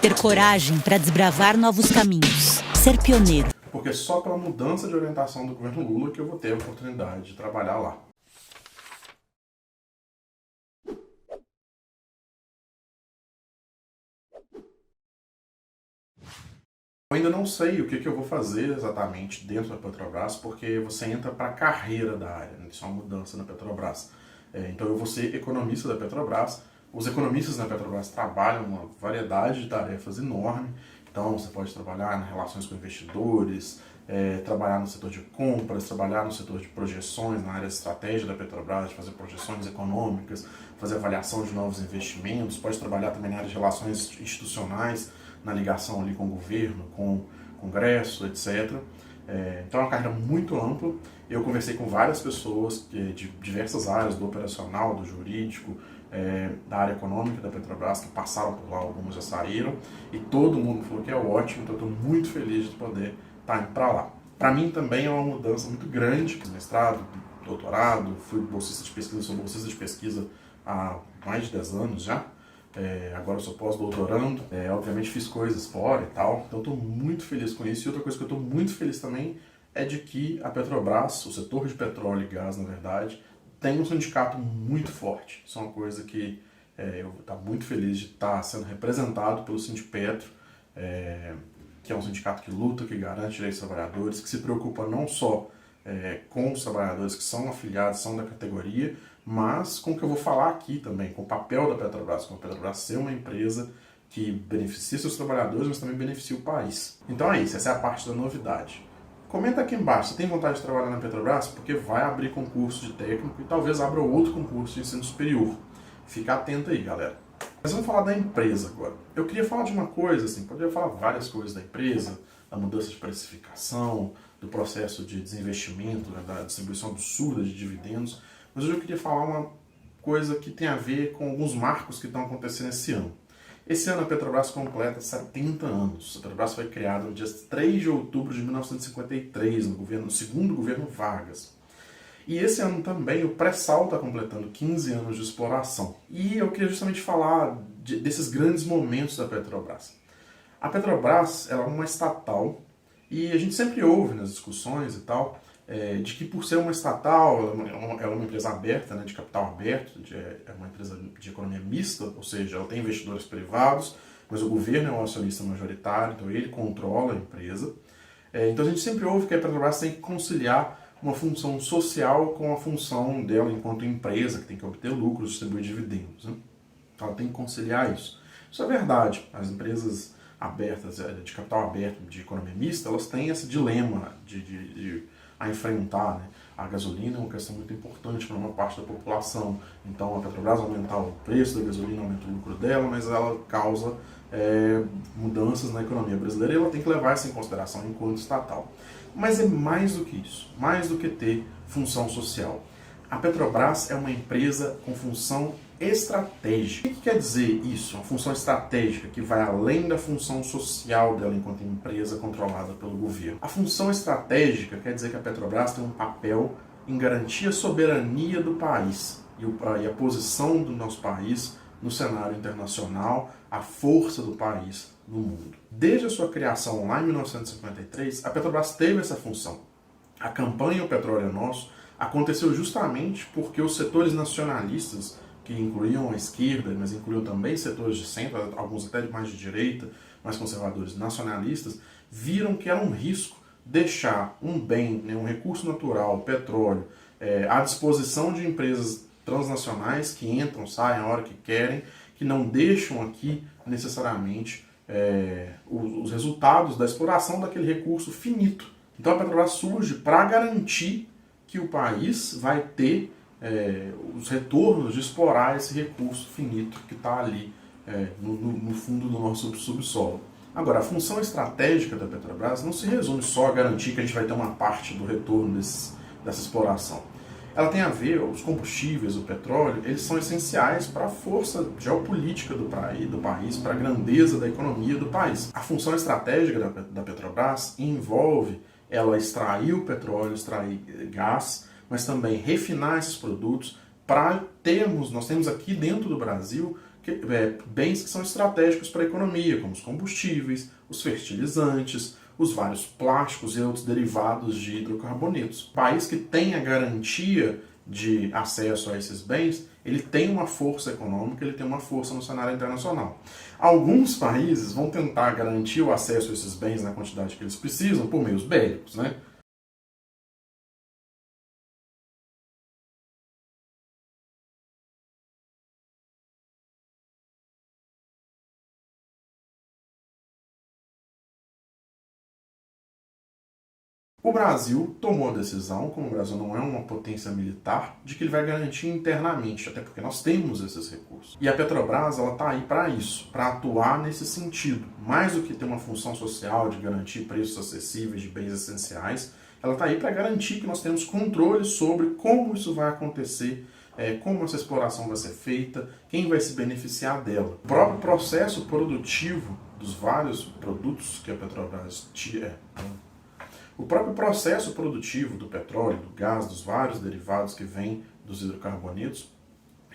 Ter coragem para desbravar novos caminhos. Ser pioneiro. Porque só pela mudança de orientação do governo Lula que eu vou ter a oportunidade de trabalhar lá. Eu ainda não sei o que eu vou fazer exatamente dentro da Petrobras, porque você entra para a carreira da área, né? Isso é uma mudança na Petrobras. Então eu vou ser economista da Petrobras. Os economistas na Petrobras trabalham uma variedade de tarefas enorme. Então você pode trabalhar em relações com investidores, trabalhar no setor de compras, trabalhar no setor de projeções, na área de estratégia da Petrobras, fazer projeções econômicas, fazer avaliação de novos investimentos, pode trabalhar também na área de relações institucionais, na ligação ali com o governo, com o Congresso, etc. Então é uma carreira muito ampla. Eu conversei com várias pessoas de diversas áreas, do operacional, do jurídico, da área econômica da Petrobras, que passaram por lá, algumas já saíram, e todo mundo falou que é ótimo, então eu estou muito feliz de poder estar indo para lá. Para mim também é uma mudança muito grande, mestrado, doutorado, fui bolsista de pesquisa, sou bolsista de pesquisa há mais de 10 anos já. Agora eu sou pós-doutorando, obviamente fiz coisas fora e tal, então estou muito feliz com isso. E outra coisa que eu estou muito feliz também é de que a Petrobras, o setor de petróleo e gás, na verdade, tem um sindicato muito forte. Isso é uma coisa que eu estou muito feliz de estar sendo representado pelo Sindipetro, que é um sindicato que luta, que garante direitos dos trabalhadores, que se preocupa não só com os trabalhadores que são afiliados, são da categoria, mas com o que eu vou falar aqui também, com o papel da Petrobras, com a Petrobras ser uma empresa que beneficia seus trabalhadores, mas também beneficia o país. Então é isso, essa é a parte da novidade. Comenta aqui embaixo, você tem vontade de trabalhar na Petrobras? Porque vai abrir concurso de técnico e talvez abra outro concurso de ensino superior. Fica atento aí, galera. Mas vamos falar da empresa agora. Eu queria falar de uma coisa, assim, poderia falar várias coisas da empresa, da mudança de precificação, do processo de desinvestimento, né, da distribuição absurda de dividendos, mas hoje eu queria falar uma coisa que tem a ver com alguns marcos que estão acontecendo esse ano. Esse ano a Petrobras completa 70 anos. A Petrobras foi criada no dia 3 de outubro de 1953, no segundo governo Vargas. E esse ano também o pré-sal está completando 15 anos de exploração. E eu queria justamente falar desses grandes momentos da Petrobras. A Petrobras ela é uma estatal e a gente sempre ouve nas discussões e tal, de que por ser uma estatal, ela é uma empresa aberta, né, de capital aberto, é uma empresa de economia mista, ou seja, ela tem investidores privados, mas o governo é o acionista majoritário, então ele controla a empresa. Então a gente sempre ouve que a Petrobras tem que conciliar uma função social com a função dela enquanto empresa, que tem que obter lucros, distribuir dividendos, né? Ela tem que conciliar isso. Isso é verdade. As empresas abertas, de capital aberto, de economia mista, elas têm esse dilema a enfrentar, né? A gasolina é uma questão muito importante para uma parte da população. Então a Petrobras aumentar o preço da gasolina, aumenta o lucro dela, mas ela causa mudanças na economia brasileira e ela tem que levar isso em consideração enquanto estatal. Mas é mais do que isso, mais do que ter função social. A Petrobras é uma empresa com função estratégica. O que quer dizer isso? Uma função estratégica que vai além da função social dela enquanto empresa controlada pelo governo. A função estratégica quer dizer que a Petrobras tem um papel em garantir a soberania do país e a posição do nosso país no cenário internacional, a força do país no mundo. Desde a sua criação lá em 1953, a Petrobras teve essa função. A campanha O Petróleo é Nosso aconteceu justamente porque os setores nacionalistas, que incluíam a esquerda, mas incluíam também setores de centro, alguns até mais de direita, mais conservadores, nacionalistas, viram que era um risco deixar um bem, né, um recurso natural, o petróleo, à disposição de empresas transnacionais que entram, saem a hora que querem, que não deixam aqui necessariamente os resultados da exploração daquele recurso finito. Então a Petrobras surge para garantir que o país vai ter os retornos de explorar esse recurso finito que está ali no fundo do nosso subsolo. Agora, a função estratégica da Petrobras não se resume só a garantir que a gente vai ter uma parte do retorno dessa exploração. Ela tem a ver, os combustíveis, o petróleo, eles são essenciais para a força geopolítica do país, para a grandeza da economia do país. A função estratégica da Petrobras envolve ela extrair o petróleo, extrair gás, mas também refinar esses produtos para nós temos aqui dentro do Brasil bens que são estratégicos para a economia, como os combustíveis, os fertilizantes, os vários plásticos e outros derivados de hidrocarbonetos. O país que tem a garantia de acesso a esses bens, ele tem uma força econômica, ele tem uma força no cenário internacional. Alguns países vão tentar garantir o acesso a esses bens na quantidade que eles precisam por meios bélicos, né? O Brasil tomou a decisão, como o Brasil não é uma potência militar, de que ele vai garantir internamente, até porque nós temos esses recursos. E a Petrobras está aí para isso, para atuar nesse sentido. Mais do que ter uma função social de garantir preços acessíveis de bens essenciais, ela está aí para garantir que nós temos controle sobre como isso vai acontecer, como essa exploração vai ser feita, quem vai se beneficiar dela. O próprio processo produtivo dos vários produtos que a Petrobras o próprio processo produtivo do petróleo, do gás, dos vários derivados que vêm dos hidrocarbonetos,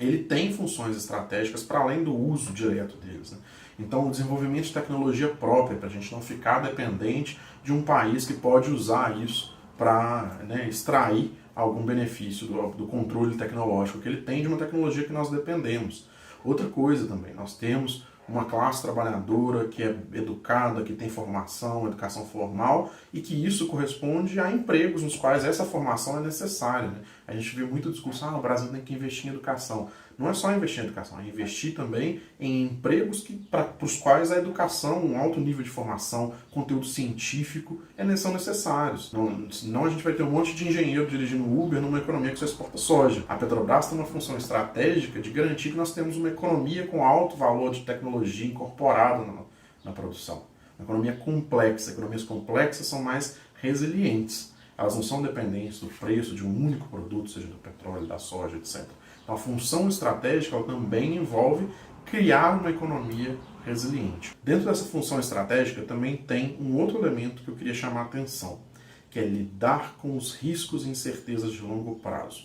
ele tem funções estratégicas para além do uso direto deles, né? Então, o desenvolvimento de tecnologia própria, para a gente não ficar dependente de um país que pode usar isso para, né, extrair algum benefício do controle tecnológico que ele tem de uma tecnologia que nós dependemos. Outra coisa também, nós temos uma classe trabalhadora que é educada, que tem formação, educação formal, e que isso corresponde a empregos nos quais essa formação é necessária, né? A gente vê muito discurso, o Brasil tem que investir em educação. Não é só investir em educação, é investir também em empregos para os quais a educação, um alto nível de formação, conteúdo científico são necessários. Senão a gente vai ter um monte de engenheiro dirigindo Uber numa economia que só exporta soja. A Petrobras tem uma função estratégica de garantir que nós temos uma economia com alto valor de tecnologia incorporada na produção. Uma economia complexa. Economias complexas são mais resilientes. Elas não são dependentes do preço de um único produto, seja do petróleo, da soja, etc. Então, a função estratégica ela também envolve criar uma economia resiliente. Dentro dessa função estratégica também tem um outro elemento que eu queria chamar a atenção, que é lidar com os riscos e incertezas de longo prazo.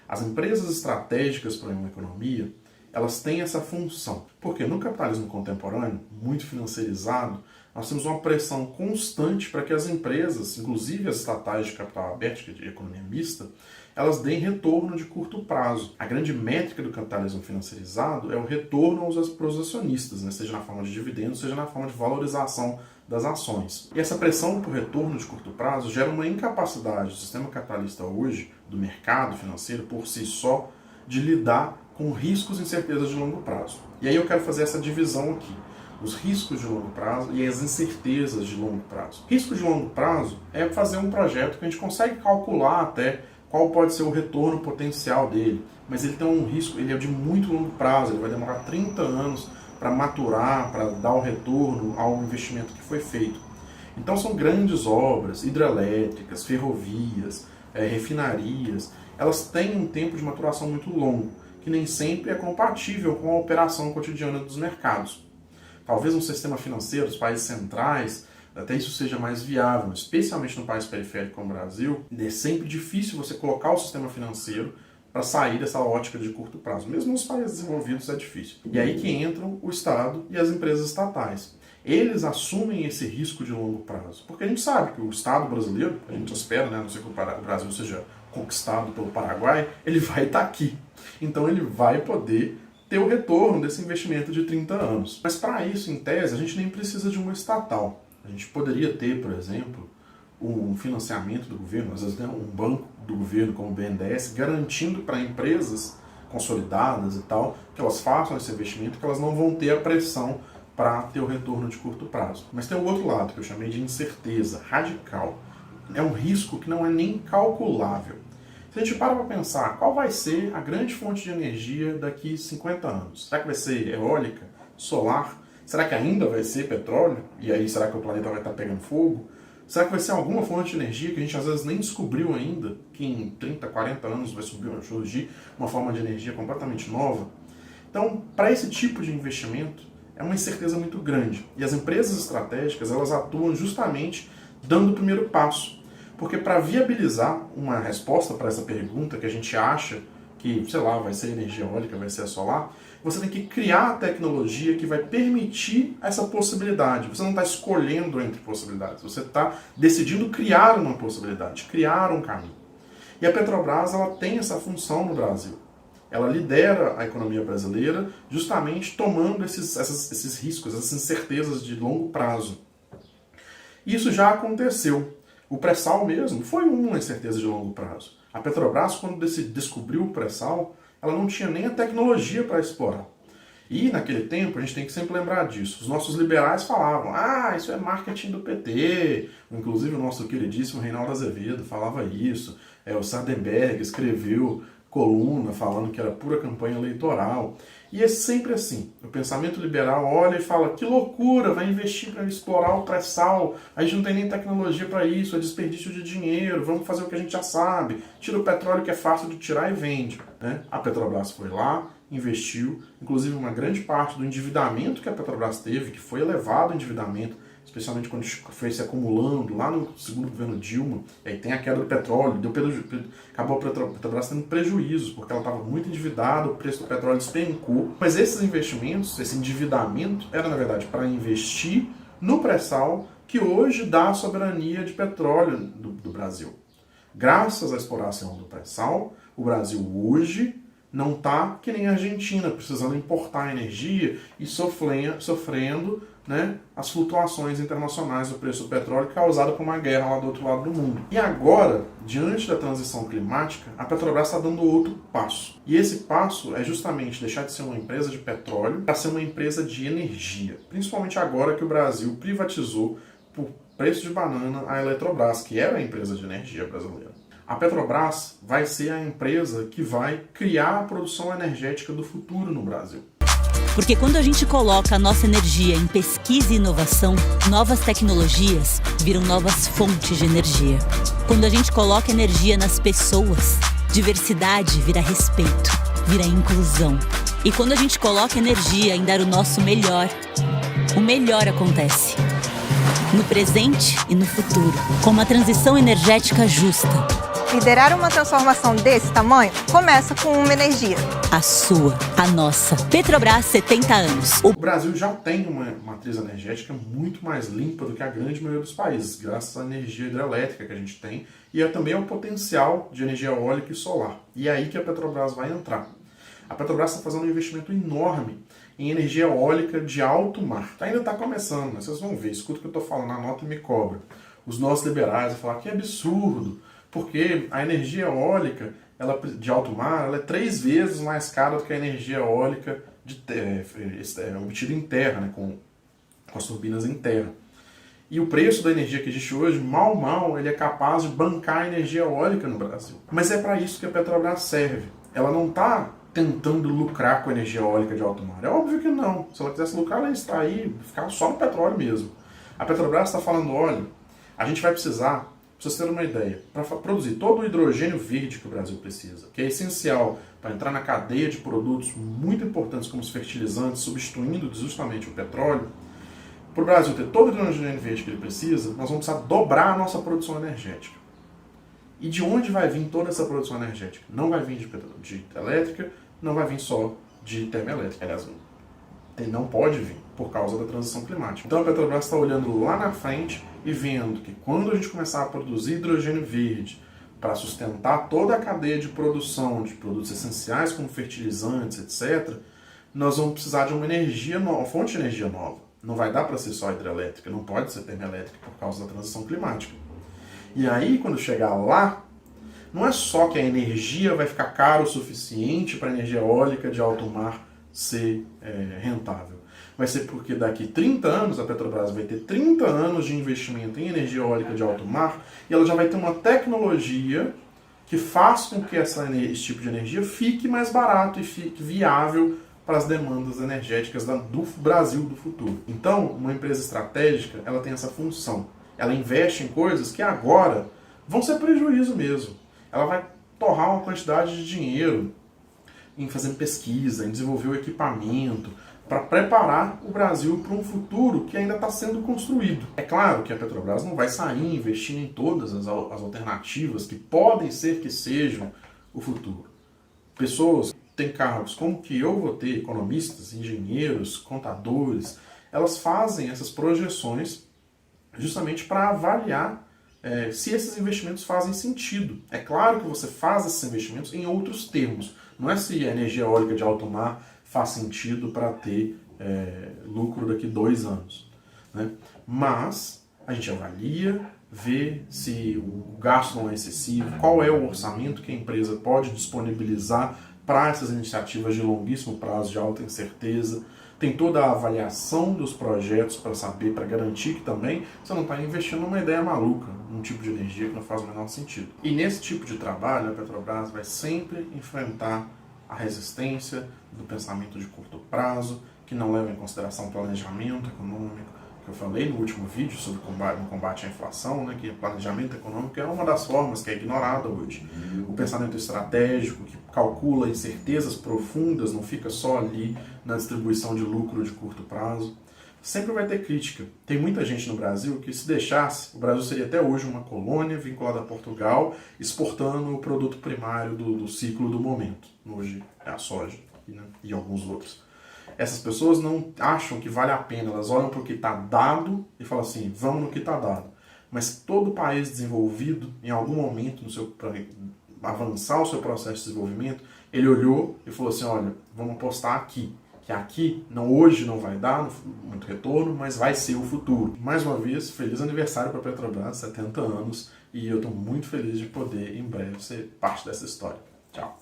As empresas estratégicas para uma economia, elas têm essa função. Porque no capitalismo contemporâneo, muito financiarizado, nós temos uma pressão constante para que as empresas, inclusive as estatais de capital aberto, de economia mista, elas deem retorno de curto prazo. A grande métrica do capitalismo financiarizado é o retorno para os acionistas, né? Seja na forma de dividendos, seja na forma de valorização das ações. E essa pressão por retorno de curto prazo gera uma incapacidade do sistema capitalista hoje, do mercado financeiro por si só, de lidar com riscos e incertezas de longo prazo. E aí eu quero fazer essa divisão aqui. Os riscos de longo prazo e as incertezas de longo prazo. Risco de longo prazo é fazer um projeto que a gente consegue calcular até qual pode ser o retorno potencial dele, mas ele tem um risco, ele é de muito longo prazo, ele vai demorar 30 anos para maturar, para dar o retorno ao investimento que foi feito. Então são grandes obras, hidrelétricas, ferrovias, refinarias, elas têm um tempo de maturação muito longo, que nem sempre é compatível com a operação cotidiana dos mercados. Talvez um sistema financeiro dos países centrais, até isso seja mais viável, especialmente no país periférico como o Brasil, é sempre difícil você colocar o sistema financeiro para sair dessa ótica de curto prazo. Mesmo nos países desenvolvidos é difícil. E aí que entram o Estado e as empresas estatais. Eles assumem esse risco de longo prazo, porque a gente sabe que o Estado brasileiro, a gente espera, né, a não ser que o Brasil seja conquistado pelo Paraguai, ele vai estar aqui. Então ele vai poder ter o retorno desse investimento de 30 anos. Mas para isso, em tese, a gente nem precisa de uma estatal. A gente poderia ter, por exemplo, um financiamento do governo, às vezes né, um banco do governo como o BNDES, garantindo para empresas consolidadas e tal, que elas façam esse investimento, que elas não vão ter a pressão para ter o retorno de curto prazo. Mas tem o outro lado, que eu chamei de incerteza radical. É um risco que não é nem calculável. Se a gente para pensar qual vai ser a grande fonte de energia daqui 50 anos, será que vai ser eólica, solar? Será que ainda vai ser petróleo? E aí será que o planeta vai estar pegando fogo? Será que vai ser alguma fonte de energia que a gente às vezes nem descobriu ainda, que em 30, 40 anos vai surgir uma forma de energia completamente nova? Então, para esse tipo de investimento, é uma incerteza muito grande. E as empresas estratégicas, elas atuam justamente dando o primeiro passo. Porque para viabilizar uma resposta para essa pergunta que a gente acha que, sei lá, vai ser energia eólica, vai ser a solar, você tem que criar a tecnologia que vai permitir essa possibilidade. Você não está escolhendo entre possibilidades, você está decidindo criar uma possibilidade, criar um caminho. E a Petrobras ela tem essa função no Brasil. Ela lidera a economia brasileira justamente tomando esses riscos, essas incertezas de longo prazo. Isso já aconteceu. O pré-sal mesmo foi uma incerteza de longo prazo. A Petrobras, quando descobriu o pré-sal, ela não tinha nem a tecnologia para explorar. E naquele tempo, a gente tem que sempre lembrar disso. Os nossos liberais falavam, isso é marketing do PT. Inclusive o nosso queridíssimo Reinaldo Azevedo falava isso. O Sardenberg escreveu coluna falando que era pura campanha eleitoral. E é sempre assim. O pensamento liberal olha e fala, que loucura, vai investir para explorar o pré-sal, a gente não tem nem tecnologia para isso, é desperdício de dinheiro, vamos fazer o que a gente já sabe, tira o petróleo que é fácil de tirar e vende. Né? A Petrobras foi lá, investiu, inclusive uma grande parte do endividamento que a Petrobras teve, que foi elevado o endividamento, especialmente quando foi se acumulando lá no segundo governo Dilma, e aí tem a queda do petróleo, acabou a Petrobras tendo prejuízos, porque ela estava muito endividada, o preço do petróleo despencou. Mas esses investimentos, esse endividamento, era na verdade para investir no pré-sal, que hoje dá a soberania de petróleo do Brasil. Graças à exploração do pré-sal, o Brasil hoje não está que nem a Argentina, precisando importar energia e sofrendo as flutuações internacionais do preço do petróleo causada por uma guerra lá do outro lado do mundo. E agora, diante da transição climática, a Petrobras está dando outro passo. E esse passo é justamente deixar de ser uma empresa de petróleo para ser uma empresa de energia. Principalmente agora que o Brasil privatizou por preço de banana a Eletrobras, que era a empresa de energia brasileira. A Petrobras vai ser a empresa que vai criar a produção energética do futuro no Brasil. Porque quando a gente coloca a nossa energia em pesquisa e inovação, novas tecnologias viram novas fontes de energia. Quando a gente coloca energia nas pessoas, diversidade vira respeito, vira inclusão. E quando a gente coloca energia em dar o nosso melhor, o melhor acontece. No presente e no futuro, com uma transição energética justa. Liderar uma transformação desse tamanho começa com uma energia. A sua, a nossa. Petrobras, 70 anos. O Brasil já tem uma matriz energética muito mais limpa do que a grande maioria dos países, graças à energia hidrelétrica que a gente tem e também ao potencial de energia eólica e solar. E é aí que a Petrobras vai entrar. A Petrobras está fazendo um investimento enorme em energia eólica de alto mar. Ainda está começando, mas vocês vão ver, escuta o que eu estou falando, anota e me cobra. Os nossos liberais vão falar que é absurdo, porque a energia eólica de alto mar ela é 3 vezes mais cara do que a energia eólica obtida em terra, com as turbinas em terra. E o preço da energia que existe hoje, mal, ele é capaz de bancar a energia eólica no Brasil. Mas é para isso que a Petrobras serve. Ela não está tentando lucrar com a energia eólica de alto mar. É óbvio que não. Se ela quisesse lucrar, ela ia extrair, ficar só no petróleo mesmo. A Petrobras está falando, olha, a gente vai precisar, pra vocês terem uma ideia, para produzir todo o hidrogênio verde que o Brasil precisa, que é essencial para entrar na cadeia de produtos muito importantes como os fertilizantes, substituindo justamente o petróleo. Para o Brasil ter todo o hidrogênio verde que ele precisa, nós vamos precisar dobrar a nossa produção energética. E de onde vai vir toda essa produção energética? Não vai vir de elétrica, não vai vir só de termoelétrica. Aliás, não pode vir por causa da transição climática. Então a Petrobras está olhando lá na frente e vendo que quando a gente começar a produzir hidrogênio verde para sustentar toda a cadeia de produção de produtos essenciais como fertilizantes, etc., nós vamos precisar de uma energia nova, uma fonte de energia nova. Não vai dar para ser só hidrelétrica, não pode ser termoelétrica por causa da transição climática. E aí, quando chegar lá, não é só que a energia vai ficar cara o suficiente para a energia eólica de alto mar ser rentável. Vai ser porque daqui 30 anos a Petrobras vai ter 30 anos de investimento em energia eólica de alto mar e ela já vai ter uma tecnologia que faz com que esse tipo de energia fique mais barato e fique viável para as demandas energéticas do Brasil do futuro. Então, uma empresa estratégica, ela tem essa função. Ela investe em coisas que agora vão ser prejuízo mesmo. Ela vai torrar uma quantidade de dinheiro em fazer pesquisa, em desenvolver o equipamento, para preparar o Brasil para um futuro que ainda está sendo construído. É claro que a Petrobras não vai sair investindo em todas as alternativas que podem ser que sejam o futuro. Pessoas tem cargos como que eu vou ter, economistas, engenheiros, contadores, elas fazem essas projeções justamente para avaliar se esses investimentos fazem sentido. É claro que você faz esses investimentos em outros termos. Não é se a energia eólica de alto mar faz sentido para ter lucro daqui 2 anos. Né? Mas a gente avalia, vê se o gasto não é excessivo, qual é o orçamento que a empresa pode disponibilizar para essas iniciativas de longuíssimo prazo, de alta incerteza. Tem toda a avaliação dos projetos para saber, para garantir que também você não está investindo numa ideia maluca, num tipo de energia que não faz o menor sentido. E nesse tipo de trabalho, a Petrobras vai sempre enfrentar a resistência do pensamento de curto prazo, que não leva em consideração o planejamento econômico, que eu falei no último vídeo sobre o combate à inflação, né, que o planejamento econômico é uma das formas que é ignorada hoje. O pensamento estratégico, que calcula incertezas profundas, não fica só ali na distribuição de lucro de curto prazo. Sempre vai ter crítica. Tem muita gente no Brasil que, se deixasse, o Brasil seria até hoje uma colônia vinculada a Portugal, exportando o produto primário do ciclo do momento. Hoje é a soja, né, e alguns outros. Essas pessoas não acham que vale a pena, elas olham para o que está dado e falam assim, vamos no que está dado. Mas todo país desenvolvido, em algum momento, para avançar o seu processo de desenvolvimento, ele olhou e falou assim, olha, vamos apostar aqui. Que aqui, hoje não vai dar muito retorno, mas vai ser o futuro. Mais uma vez, feliz aniversário para a Petrobras, 70 anos, e eu estou muito feliz de poder, em breve, ser parte dessa história. Tchau.